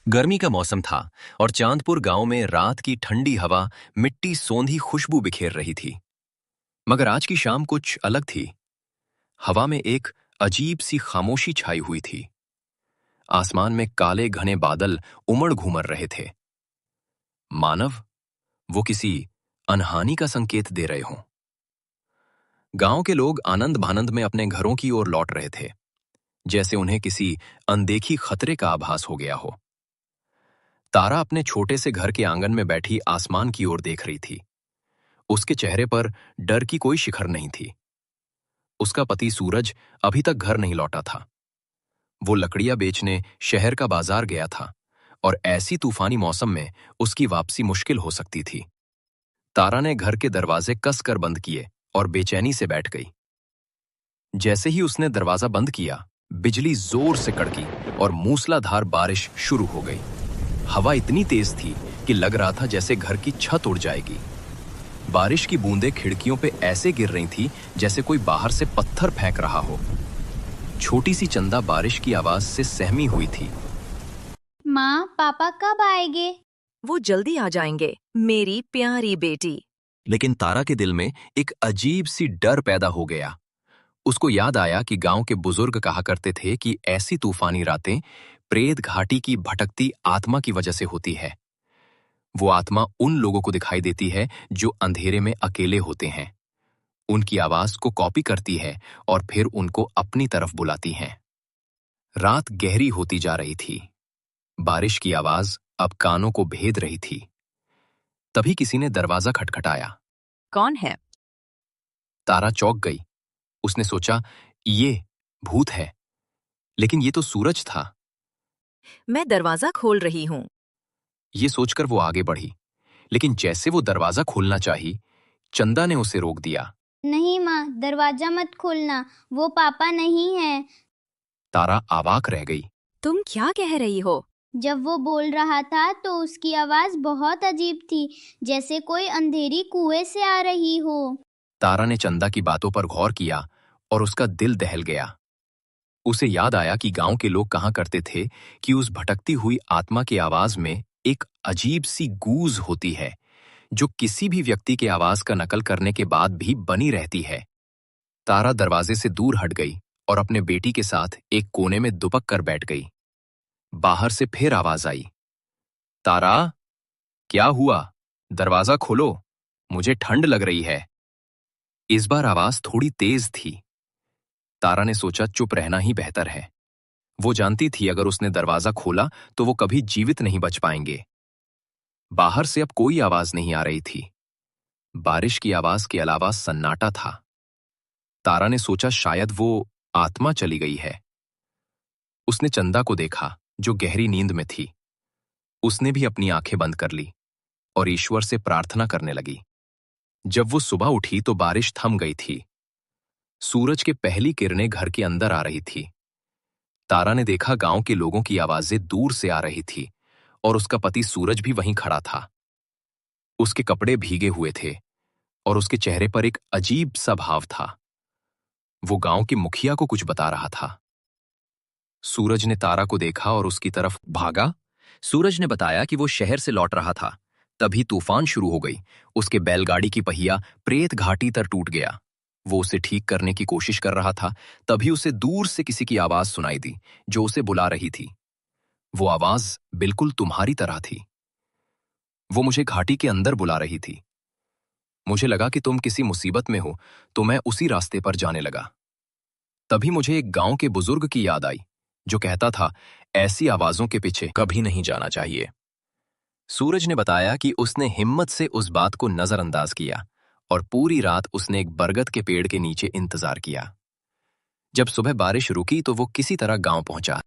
गर्मी का मौसम था और चांदपुर गांव में रात की ठंडी हवा मिट्टी सोंधी खुशबू बिखेर रही थी। मगर आज की शाम कुछ अलग थी। हवा में एक अजीब सी खामोशी छाई हुई थी। आसमान में काले घने बादल उमड़ घूमर रहे थे। मानव वो किसी अनहानि का संकेत दे रहे हों। गांव के लोग आनंद भानंद में अपने घरों की ओर लौट रहे थे, जैसे उन्हें किसी अनदेखी खतरे का आभास हो गया हो। तारा अपने छोटे से घर के आंगन में बैठी आसमान की ओर देख रही थी। उसके चेहरे पर डर की कोई शिखर नहीं थी। उसका पति सूरज अभी तक घर नहीं लौटा था। वो लकड़ियां बेचने शहर का बाजार गया था और ऐसी तूफानी मौसम में उसकी वापसी मुश्किल हो सकती थी। तारा ने घर के दरवाजे कसकर बंद किए और बेचैनी से बैठ गई। जैसे ही उसने दरवाजा बंद किया, बिजली जोर से कड़की और मूसलाधार बारिश शुरू हो गई। हवा इतनी तेज थी कि लग रहा था जैसे घर की छत उड़ जाएगी। बारिश की बूंदें खिड़कियों पे ऐसे गिर रही थी जैसे कोई बाहर से पत्थर फेंक रहा हो। छोटी सी चंदा बारिश की आवाज से सहमी हुई थी। माँ, पापा कब आएंगे? वो जल्दी आ जाएंगे, मेरी प्यारी बेटी। लेकिन तारा के दिल में एक अजीब सी डर पैदा हो गया। उसको याद आया कि गांव के बुजुर्ग कहा करते थे कि ऐसी तूफानी रातें प्रेत घाटी की भटकती आत्मा की वजह से होती है। वो आत्मा उन लोगों को दिखाई देती है जो अंधेरे में अकेले होते हैं, उनकी आवाज को कॉपी करती है और फिर उनको अपनी तरफ बुलाती है। रात गहरी होती जा रही थी। बारिश की आवाज अब कानों को भेद रही थी। तभी किसी ने दरवाजा खटखटाया। कौन है? तारा चौंक गई। उसने सोचा, ये भूत है, लेकिन ये तो सूरज था। मैं दरवाजा खोल रही हूँ। ये सोचकर वो आगे बढ़ी, लेकिन जैसे वो दरवाजा खोलना चाही, चंदा ने उसे रोक दिया। नहीं माँ, दरवाजा मत खोलना, वो पापा नहीं है। तारा अवाक रह गई। तुम क्या कह रही हो? जब वो बोल रहा था तो उसकी आवाज बहुत अजीब थी, जैसे कोई अंधेरी कुएं से आ रही हो। तारा ने चंदा की बातों पर गौर किया और उसका दिल दहल गया। उसे याद आया कि गांव के लोग कहा करते थे कि उस भटकती हुई आत्मा की आवाज में एक अजीब सी गूंज होती है, जो किसी भी व्यक्ति के आवाज का नकल करने के बाद भी बनी रहती है। तारा दरवाजे से दूर हट गई और अपने बेटी के साथ एक कोने में दुबक कर बैठ गई। बाहर से फिर आवाज आई। तारा, क्या हुआ? दरवाजा खोलो, मुझे ठंड लग रही है। इस बार आवाज थोड़ी तेज थी। तारा ने सोचा चुप रहना ही बेहतर है। वो जानती थी अगर उसने दरवाजा खोला तो वो कभी जीवित नहीं बच पाएंगे। बाहर से अब कोई आवाज नहीं आ रही थी। बारिश की आवाज के अलावा सन्नाटा था। तारा ने सोचा शायद वो आत्मा चली गई है। उसने चंदा को देखा, जो गहरी नींद में थी। उसने भी अपनी आंखें बंद कर ली और ईश्वर से प्रार्थना करने लगी। जब वो सुबह उठी तो बारिश थम गई थी। सूरज के पहली किरणें घर के अंदर आ रही थी। तारा ने देखा गांव के लोगों की आवाजें दूर से आ रही थी और उसका पति सूरज भी वहीं खड़ा था। उसके कपड़े भीगे हुए थे और उसके चेहरे पर एक अजीब सा भाव था। वो गांव के मुखिया को कुछ बता रहा था। सूरज ने तारा को देखा और उसकी तरफ भागा। सूरज ने बताया कि वो शहर से लौट रहा था। तभी तूफान शुरू हो गई। उसके बैलगाड़ी की पहिया प्रेत घाटी तर टूट गया। वो उसे ठीक करने की कोशिश कर रहा था, तभी उसे दूर से किसी की आवाज सुनाई दी, जो उसे बुला रही थी। वो आवाज बिल्कुल तुम्हारी तरह थी। वो मुझे घाटी के अंदर बुला रही थी। मुझे लगा कि तुम किसी मुसीबत में हो, तो मैं उसी रास्ते पर जाने लगा। तभी मुझे एक गांव के बुजुर्ग की याद आई, जो कहता था, ऐसी आवाजों के पीछे कभी नहीं जाना चाहिए। सूरज ने बताया कि उसने हिम्मत से उस बात को नजरअंदाज किया और पूरी रात उसने एक बरगद के पेड़ के नीचे इंतजार किया। जब सुबह बारिश रुकी तो वो किसी तरह गांव पहुंचा।